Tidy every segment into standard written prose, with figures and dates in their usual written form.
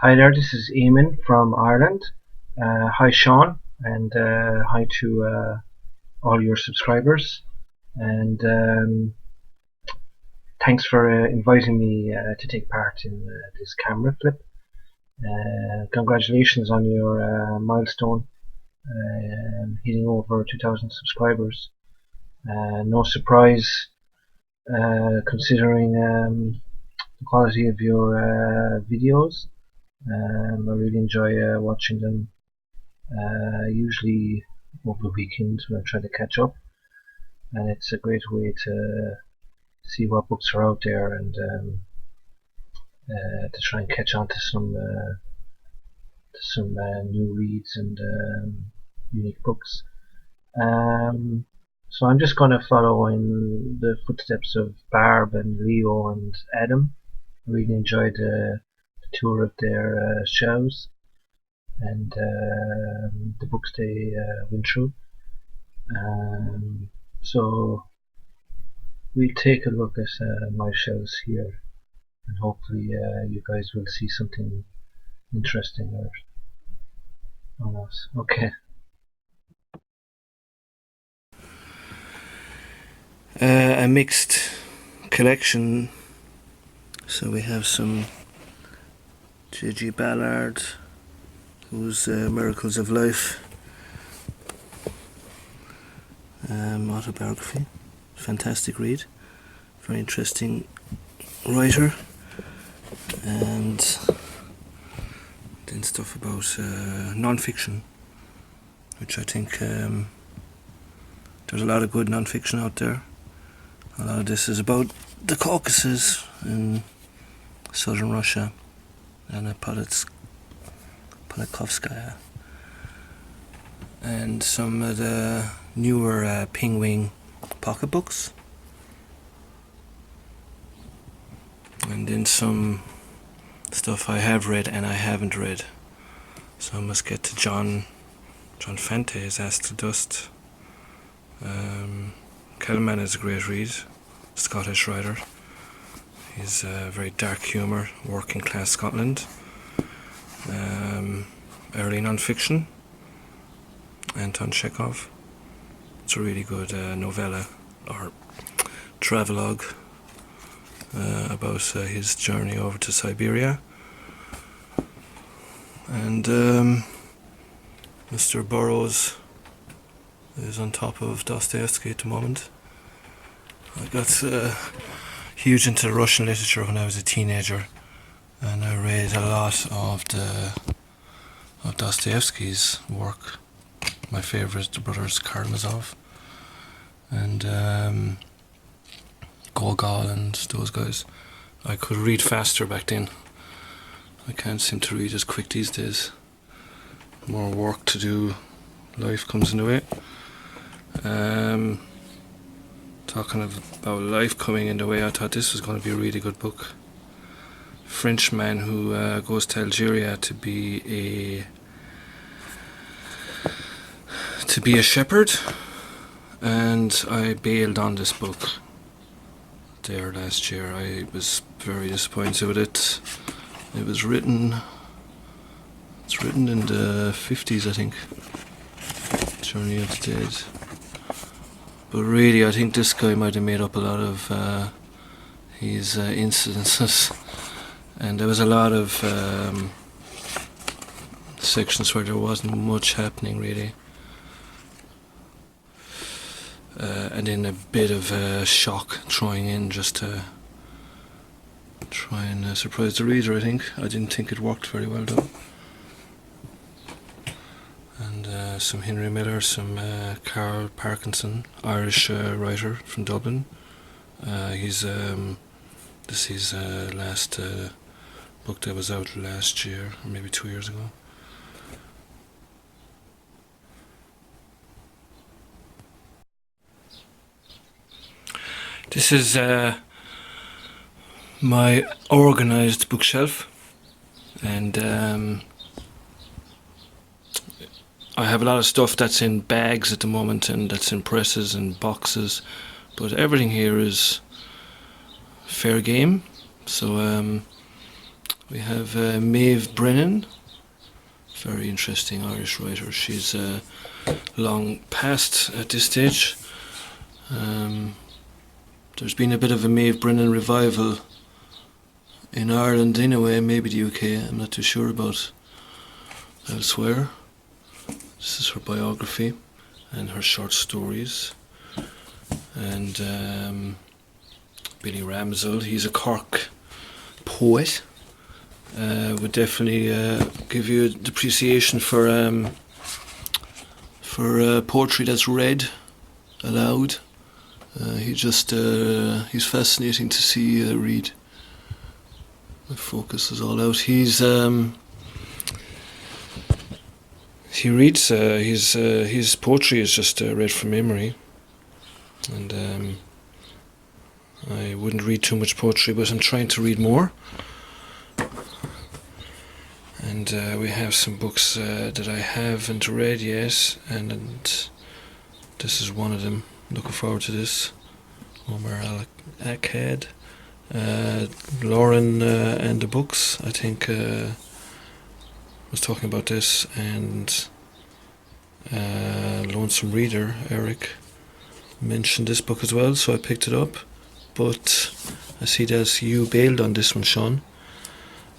Hi there, this is Eamonn from Ireland. Hi Sean, and hi to all your subscribers. And thanks for inviting me to take part in this camera flip. Congratulations on your milestone, hitting over 2,000 subscribers. No surprise, considering the quality of your videos. I really enjoy watching them, usually over the weekend when I try to catch up, and it's a great way to see what books are out there and to try and catch on to some new reads and unique books. So I'm just going to follow in the footsteps of Barb and Leo and Adam. I really enjoyed the tour of their shelves and the books they went through. So we'll take a look at my shelves here, and hopefully you guys will see something interesting or not. Okay. A mixed collection. So we have some J.G. Ballard, whose Miracles of Life autobiography. Fantastic read. Very interesting writer. And then stuff about nonfiction, which I think there's a lot of good nonfiction out there. A lot of this is about the Caucasus in southern Russia and Politkovskaya, and some of the newer Penguin pocketbooks, and then some stuff I have read and I haven't read. So I must get to John Fante's As to Dust. Kelman is a great read, Scottish writer. He's very dark humour, working class Scotland. Early non-fiction, Anton Chekhov. It's a really good novella or travelogue about his journey over to Siberia. And Mr. Burroughs is on top of Dostoevsky at the moment. I got huge into Russian literature when I was a teenager, and I read a lot of Dostoevsky's work. My favourite, the brothers Karamazov and Gogol and those guys. I could read faster back then. I can't seem to read as quick these days. More work to do, life comes in the way. Talking about life coming in the way, I thought this was going to be a really good book. Frenchman who goes to Algeria to be a shepherd, and I bailed on this book there last year. I was very disappointed with it. It's written in the 50s, I think. Journey of the Dead. But really, I think this guy might have made up a lot of his incidences, and there was a lot of sections where there wasn't much happening really, and then a bit of shock throwing in just to try and surprise the reader. I didn't think it worked very well though. And some Henry Miller, some Carl Parkinson, Irish writer from Dublin. This is his last book that was out last year, or maybe 2 years ago. This is my organised bookshelf, and I have a lot of stuff that's in bags at the moment and that's in presses and boxes, but everything here is fair game. So We have Maeve Brennan, very interesting Irish writer. She's long past at this stage. There's been a bit of a Maeve Brennan revival in Ireland anyway, maybe the UK, I'm not too sure about elsewhere. This is her biography and her short stories. And Billy Ramsell, he's a Cork poet. Would definitely give you an appreciation for poetry that's read aloud. He's fascinating to see read. My focus is all out. He reads. His poetry is just read from memory, and I wouldn't read too much poetry, but I'm trying to read more. And we have some books that I haven't read yet, and this is one of them. Looking forward to this. Omar Akkad. Lauren and the books, I think, was talking about this, and Lonesome Reader, Eric, mentioned this book as well, so I picked it up. But I see that you bailed on this one, Sean,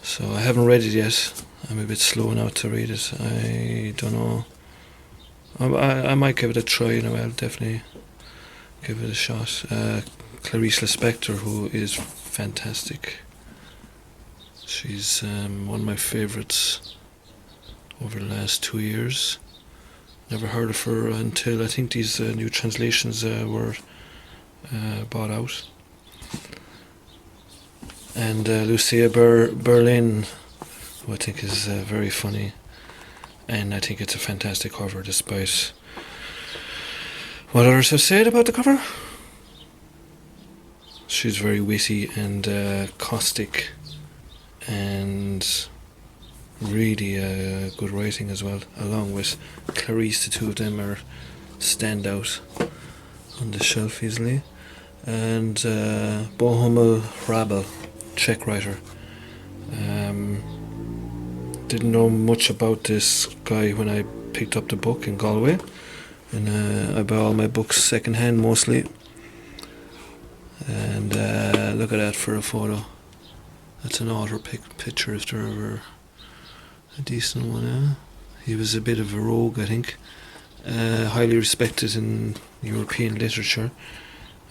so I haven't read it yet. I'm a bit slow now to read it. I don't know. I might give it a try, I'll definitely give it a shot. Clarice A Spectre, who is fantastic. She's one of my favourites over the last 2 years. Never heard of her until I think these new translations were bought out. And Lucia Berlin, who I think is very funny, and I think it's a fantastic cover despite what others have said about the cover. She's very witty and caustic, and really good writing as well. Along with Clarice, the two of them are stand out on the shelf easily. And Bohumil Hrabal, Czech writer. Didn't know much about this guy when I picked up the book in Galway, and I buy all my books second hand mostly. And look at that for a photo. That's an author picture if there ever a decent one. He was a bit of a rogue, I think. Highly respected in European literature.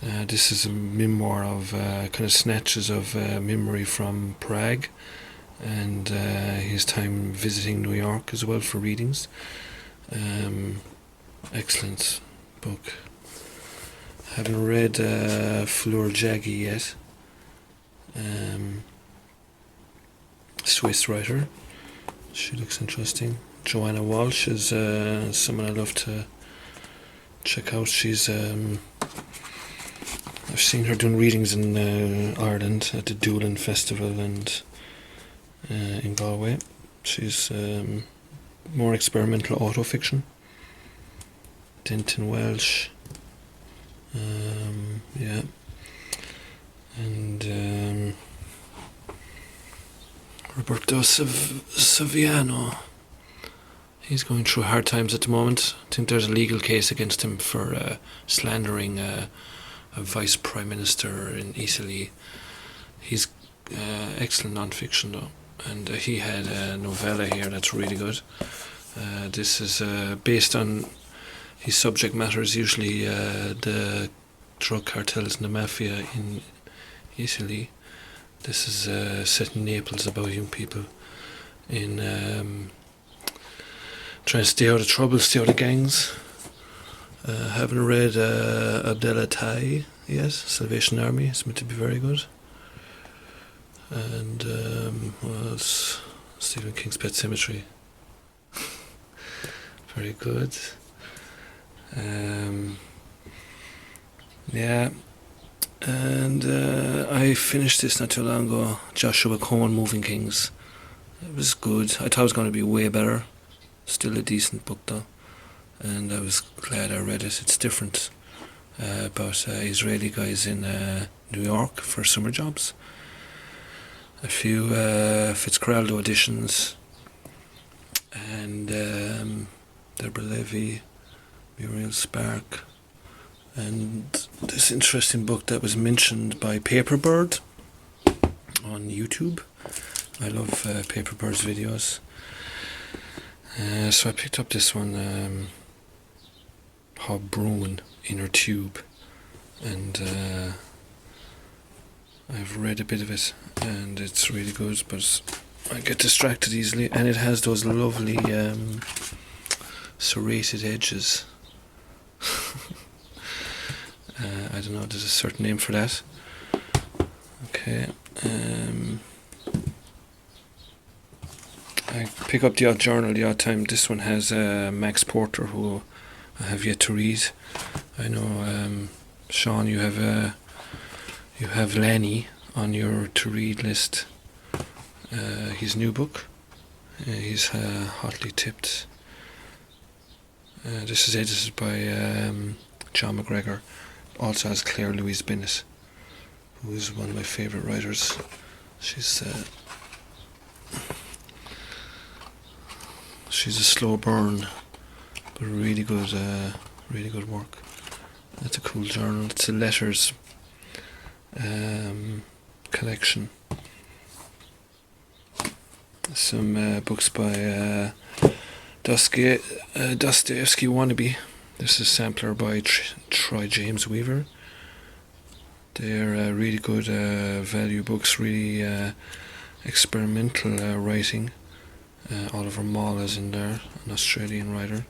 This is a memoir of kind of snatches of memory from Prague, and his time visiting New York as well for readings. Excellent book. Haven't read Fleur Jaggi yet. Swiss writer. She looks interesting. Joanna Walsh is someone I love to check out. She's I've seen her doing readings in Ireland at the Doolin Festival and in Galway. She's more experimental autofiction. Denton Welsh. Yeah. And Roberto Saviano. He's going through hard times at the moment. I think there's a legal case against him for slandering a vice prime minister in Italy. He's excellent non-fiction though, and he had a novella here that's really good. This is based on his subject matter is usually the drug cartels and the mafia in Italy. This is set in Naples about young people in trying to stay out of trouble, stay out of gangs. Haven't read Abdallah Tai yet, Salvation Army. It's meant to be very good. And what else? Stephen King's Pet Sematary. Very good. Yeah. And I finished this not too long ago. Joshua Cohen, Moving Kings. It was good. I thought it was going to be way better. Still a decent book though, and I was glad I read it. It's different about Israeli guys in New York for summer jobs, a few Fitzcarraldo editions, and Deborah Levy, Muriel Spark, and this interesting book that was mentioned by Paperbird on YouTube. I love Paperbird's videos. So I picked up this one, Hob Bruin, Inner Tube, and I've read a bit of it, and it's really good, but I get distracted easily, and it has those lovely serrated edges. I don't know, there's a certain name for that. Okay. I pick up the odd journal the odd time. This one has Max Porter, who I have yet to read. I know, Sean, you have Lanny on your to read list. His new book. He's hotly tipped. This is edited by John McGregor. Also has Claire Louise Bennett, who is one of my favourite writers. She's a slow burn, but really good work. It's a cool journal. It's a letters collection. Some books by Dostoevsky Wannabe. This is Sampler by Troy James Weaver. They're really good value books, really experimental writing. Oliver Mall is in there, an Australian writer.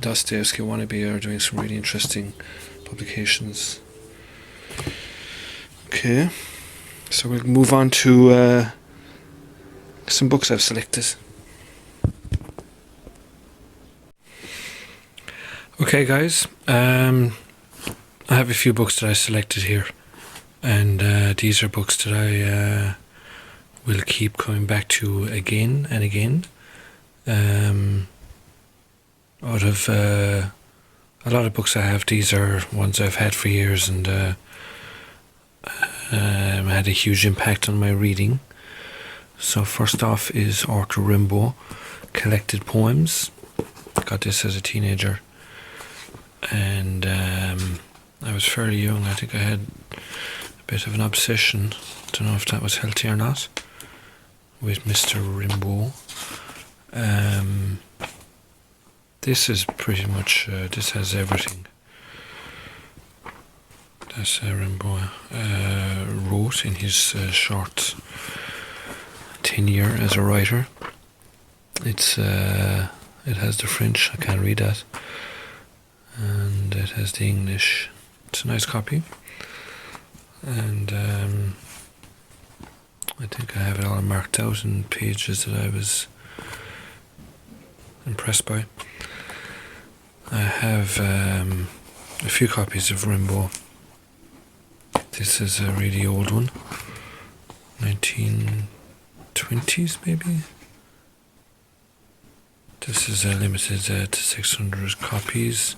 Dostoevsky Wannabe are doing some really interesting publications. Okay, so we'll move on to some books I've selected. Okay guys, I have a few books that I selected here, and these are books that I will keep coming back to again and again. Out of a lot of books I have, these are ones I've had for years, and had a huge impact on my reading. So first off is Arthur Rimbaud, Collected Poems. Got this as a teenager, and I was fairly young. I think I had a bit of an obsession, don't know if that was healthy or not, with Mr. Rimbaud. This is pretty much, this has everything that Rimbaud wrote in his short tenure as a writer. It has the French, I can't read that, and it has the English. It's a nice copy, and I think I have it all marked out in pages that I was impressed by. I have a few copies of Rimbaud. This is a really old one, 1920s maybe. This is limited to 600 copies.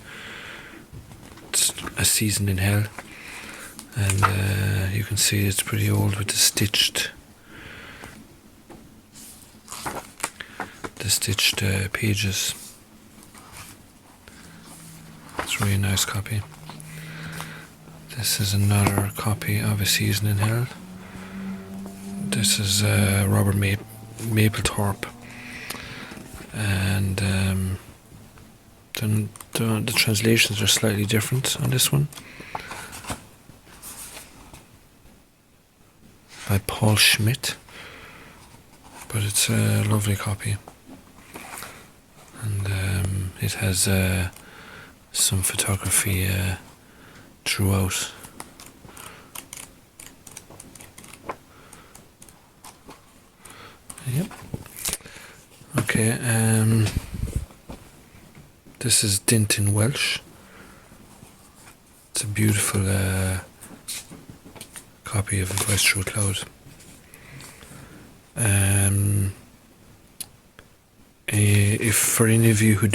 It's A Season in Hell, and you can see it's pretty old with the stitched pages. It's a really nice copy. This is another copy of A Season in Hell. This is Robert Mapplethorpe, and the translations are slightly different on this one, by Paul Schmidt, but it's a lovely copy, and it has some photography throughout. Yep. Okay, this is Denton Welsh. It's a beautiful copy of Voice Through a Cloud. If for any of you who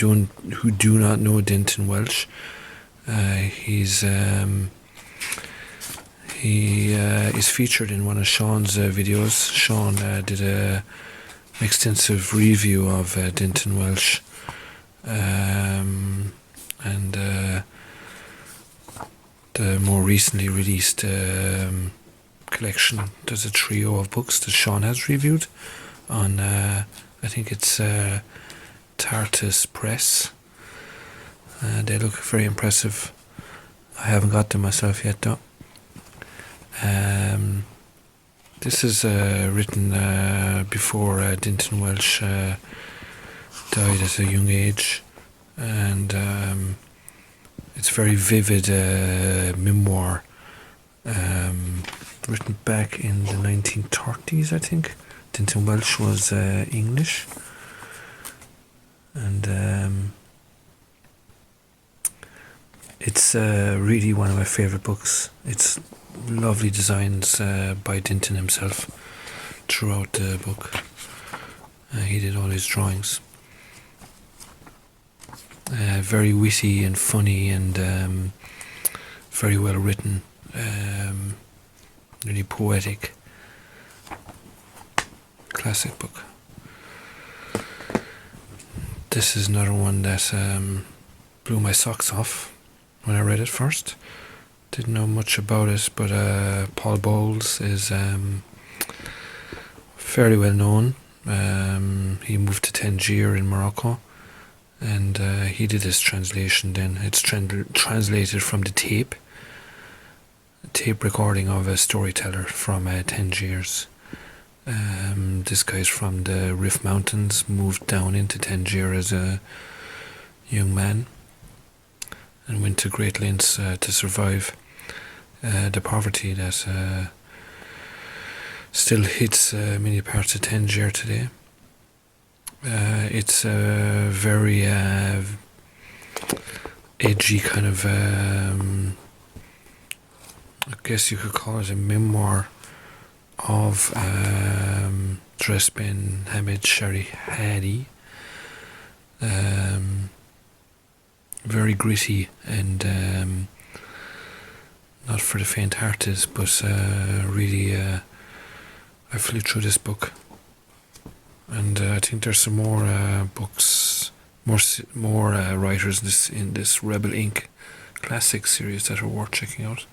do not know Denton Welsh, he's He is featured in one of Sean's videos. Sean did an extensive review of Denton Welsh, and the more recently released collection. There's a trio of books that Sean has reviewed on, I think it's Tartus Press. They look very impressive. I haven't got them myself yet though. This is written before Denton Welsh died at a young age, and it's very vivid memoir, written back in the 1930s, I think. Denton Welsh was English, and it's really one of my favourite books. It's lovely designs by Denton himself throughout the book. He did all his drawings. Very witty and funny, and very well written, really poetic. Classic book. This is another one that blew my socks off when I read it first. Didn't know much about it, but Paul Bowles is fairly well known. He moved to Tangier in Morocco, and he did his translation then. It's translated from the tape recording of a storyteller from Tangiers. This guy's from the Rif Mountains, moved down into Tangier as a young man, and went to great lengths to survive the poverty that still hits many parts of Tangier today. It's a very edgy kind of, I guess you could call it a memoir of Dres Ben Hamid Shari. Very gritty and not for the faint-hearted, but really I flew through this book, and I think there's some more books, more writers in this Rebel Inc. classic series that are worth checking out.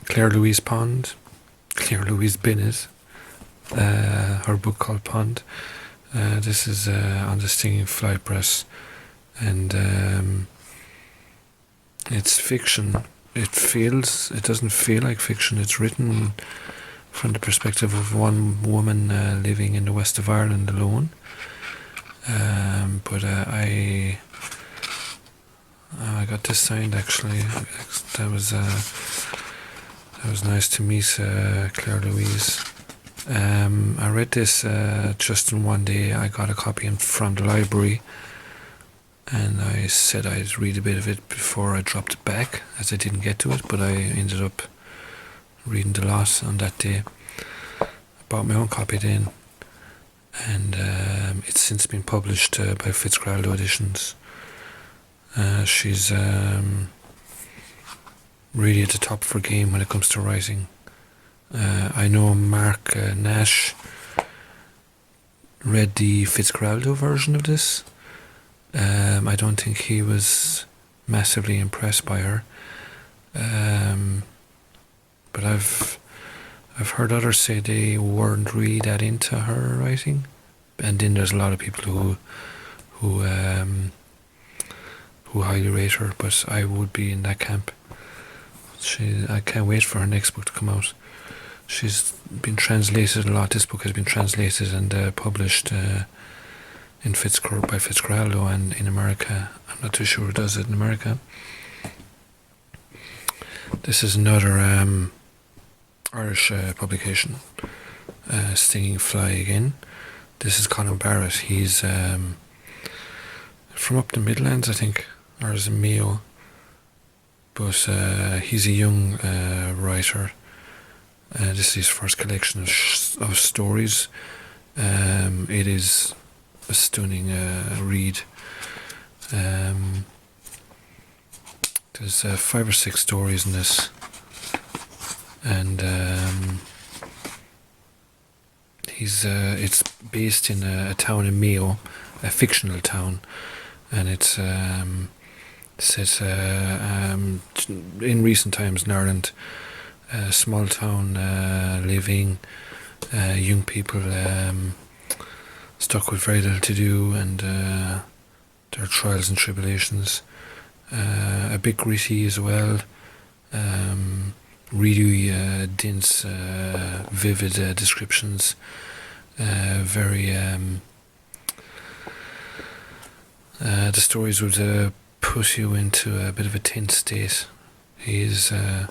Claire Louise Bennett, her book called Pond. This is on the Stinging Fly Press, and it's fiction. It doesn't feel like fiction. It's written from the perspective of one woman living in the west of Ireland alone. But I got this signed actually. That was nice to meet Claire Louise. I read this just in one day. I got a copy from the library, and I said I'd read a bit of it before I dropped it back, as I didn't get to it, but I ended up reading the lot on that day. I bought my own copy then, and it's since been published by Fitzcarraldo Editions. She's really at the top of her game when it comes to writing. I know Mark Nash read the Fitzcarraldo version of this. I don't think he was massively impressed by her, but I've heard others say they weren't really that into her writing, and then there's a lot of people who highly rate her. But I would be in that camp. I can't wait for her next book to come out. She's been translated a lot. This book has been translated and published by Fitzcarraldo and in America. I'm not too sure who does it in America. This is another Irish publication, Stinging Fly again. This is Colin Barrett. He's from up the Midlands, I think, or is it Mayo? But he's a young writer. This is his first collection of stories. It is a stunning read. There's 5 or 6 stories in this, and it's based in a town in Mayo, a fictional town, and it's set in recent times in Ireland. A small town living, young people stuck with very little to do, and their trials and tribulations. A bit gritty as well. Really dense, vivid descriptions. Very. The stories would put you into a bit of a tense state. I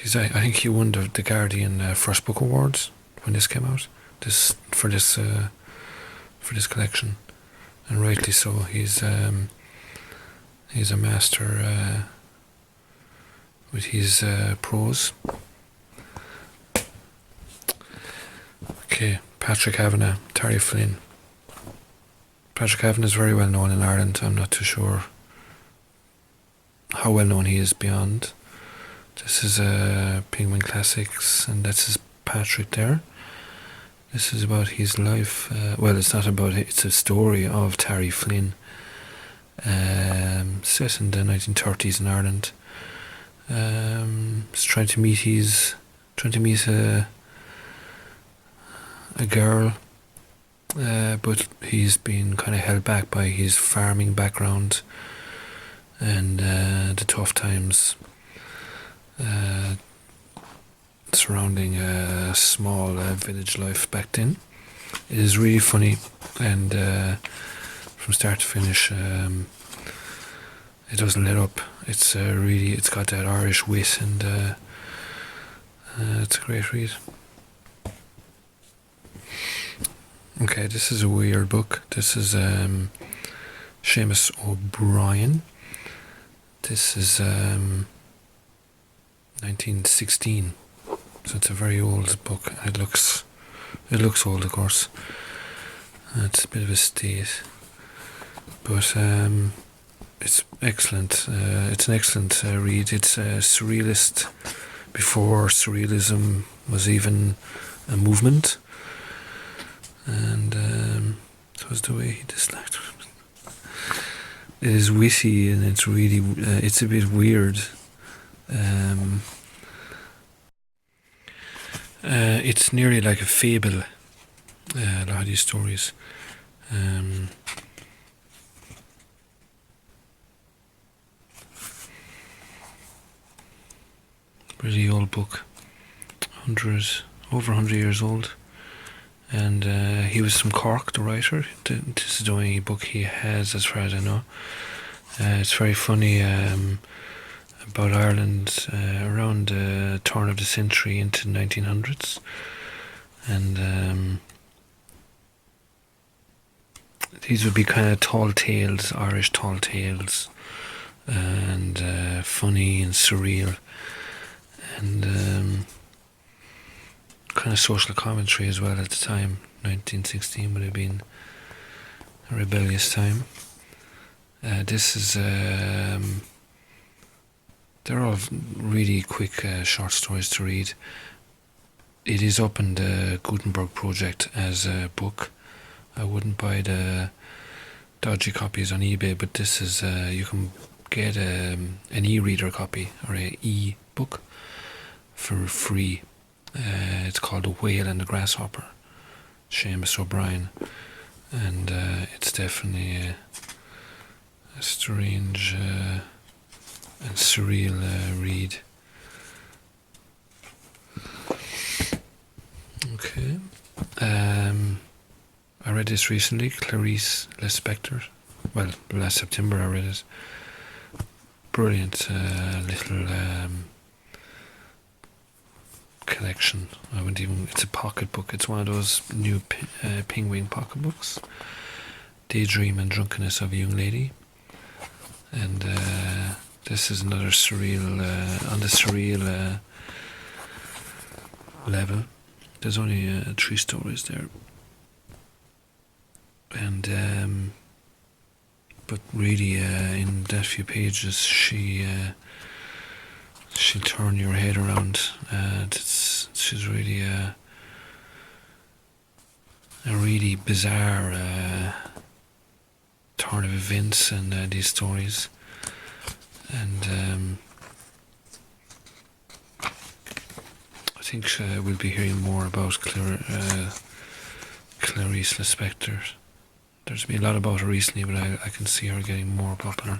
think he won the Guardian First Book Awards when this came out. For this collection, and rightly so. He's a master with his prose. Okay, Patrick Kavanagh, Terry Flynn. Patrick Kavanagh is very well known in Ireland. I'm not too sure how well known he is beyond. This is Penguin Classics, and that's his Patrick there. This is about his life. Well, it's not about it. It's a story of Terry Flynn, set in the 1930s in Ireland. He's trying to meet a girl, but he's been kind of held back by his farming background and the tough times surrounding a small village life back then. It is really funny, and from start to finish, it doesn't let up. It's got that Irish wit, and it's a great read. Okay, this is a weird book. This is Seamus OBrien. This is 1916. So it's a very old book. It looks old, of course. It's a bit of a state, but it's excellent. It's an excellent read. It's a surrealist before surrealism was even a movement, and so was the way he disliked it. It is witty, and it's really it's a bit weird. It's nearly like a fable, a lot of these stories. Really old book, over 100 years old, and he was from Cork, the writer. This is the only book he has, as far as I know. It's very funny, about Ireland around the turn of the century into the 1900s, and these would be kind of tall tales, Irish tall tales, and funny and surreal, and kind of social commentary as well at the time. 1916 would have been a rebellious time. This is they're all really quick short stories to read. It is up in the Gutenberg project as a book. I wouldn't buy the dodgy copies on eBay, but this is you can get an e-reader copy or an e-book for free. It's called The Whale and the Grasshopper, Seamus OBrien, and it's definitely a strange and surreal read. Okay. I read this recently, Clarice A Spectre. Well, last September I read it. Brilliant little collection. It's a pocket book. It's one of those new Penguin pocket books. Daydream and Drunkenness of a Young Lady. And this is another surreal, on the surreal level. There's only 3 stories there. And but really in that few pages she'll turn your head around. She's really a really bizarre turn of events and these stories. And I think we'll be hearing more about Clarice A Spectre. There's been a lot about her recently, but I can see her getting more popular.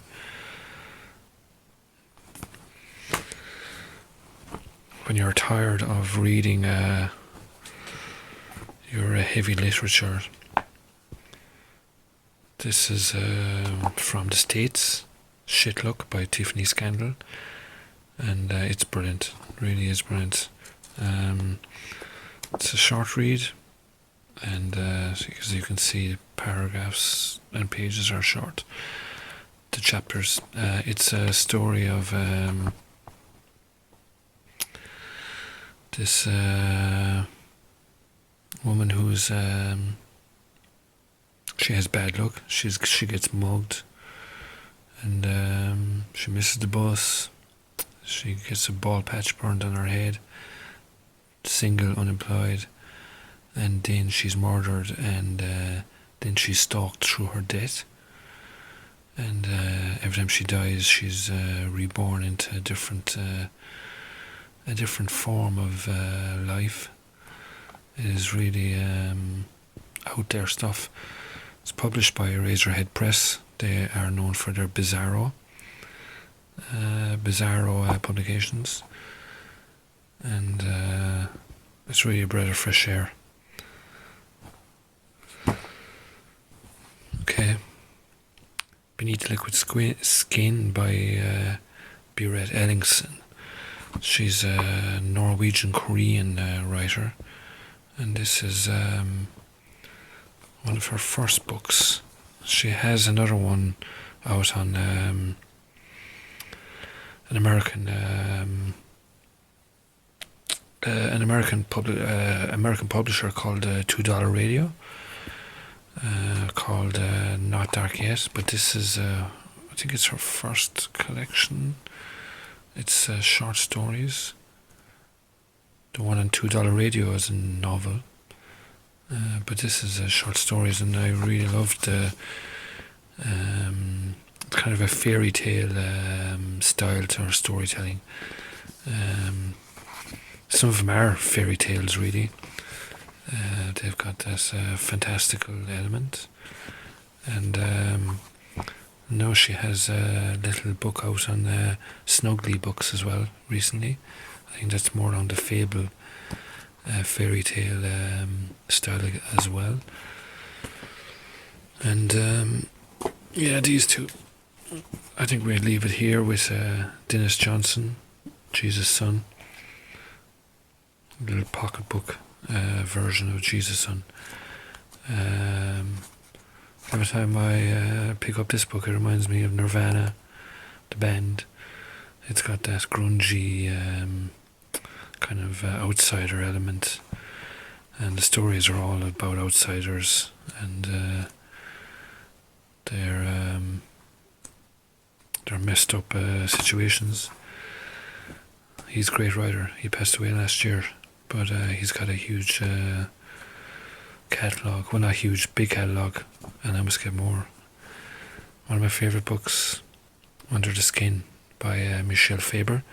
When you're tired of reading your heavy literature, this is from the States, Shit Luck by Tiffany Scandal, and it's brilliant, really is brilliant. It's a short read, and as you can see, paragraphs and pages are short. The chapters. It's a story of this woman who's she has bad luck. She gets mugged, and she misses the bus. She gets a ball patch burned on her head. Single, unemployed, and then she's murdered, and then she's stalked through her death. And every time she dies, she's reborn into a different form of life. It is really out there stuff. It's published by Razorhead Press. They are known for their Bizarro publications, and it's really a breath of fresh air. Okay. Beneath the Liquid Skin by Berit Ellingson. She's a Norwegian-Korean writer, and this is one of her first books. She has another one out on an American publisher called $2 Radio, called Not Dark Yet, but this is I think it's her first collection. It's short stories. The one on $2 Radio is a novel, but this is short stories, and I really loved the kind of a fairy tale style to her storytelling. Some of them are fairy tales, really. They've got this fantastical element, and now she has a little book out on Snuggly Books as well recently. I think that's more on the fable fairy tale style as well. And yeah, these two, I think we'll leave it here with Dennis Johnson, Jesus' Son, little pocketbook version of Jesus' Son. Every time I pick up this book, it reminds me of Nirvana, the band. It's got that grungy kind of outsider element, and the stories are all about outsiders and their messed up situations. He's a great writer. He passed away last year, but he's got a huge catalogue. Well, not huge, big catalogue, and I must get more. One of my favourite books, Under the Skin by Michel Faber.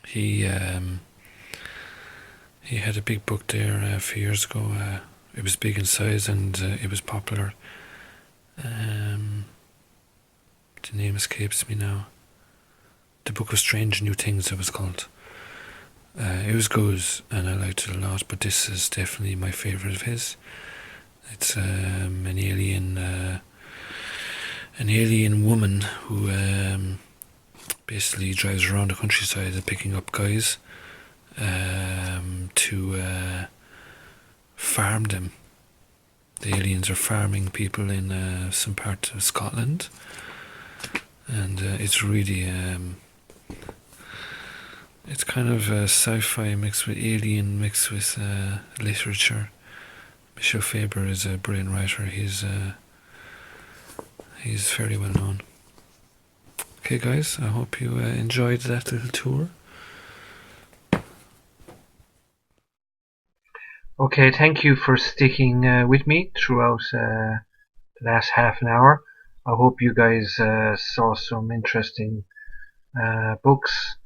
He had a big book there a few years ago. It was big in size, and it was popular. The name escapes me now. The Book of Strange New Things, it was called. It was good, and I liked it a lot, but this is definitely my favourite of his. It's an alien woman who basically drives around the countryside picking up guys to farm them. The aliens are farming people in some part of Scotland, and it's really it's kind of sci-fi mixed with alien mixed with literature. Michel Faber is a brilliant writer. He's He's fairly well known. Okay, guys, I hope you enjoyed that little tour. Okay, thank you for sticking with me throughout the last half an hour. I hope you guys saw some interesting books,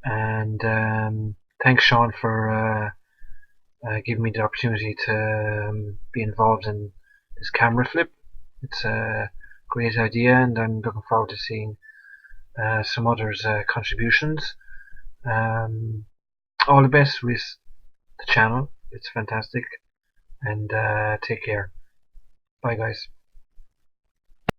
and thanks, Sean, for giving me the opportunity to be involved in this camera flip. It's a great idea, and I'm looking forward to seeing some others' contributions. All the best with the channel. It's fantastic, and take care. Bye, guys.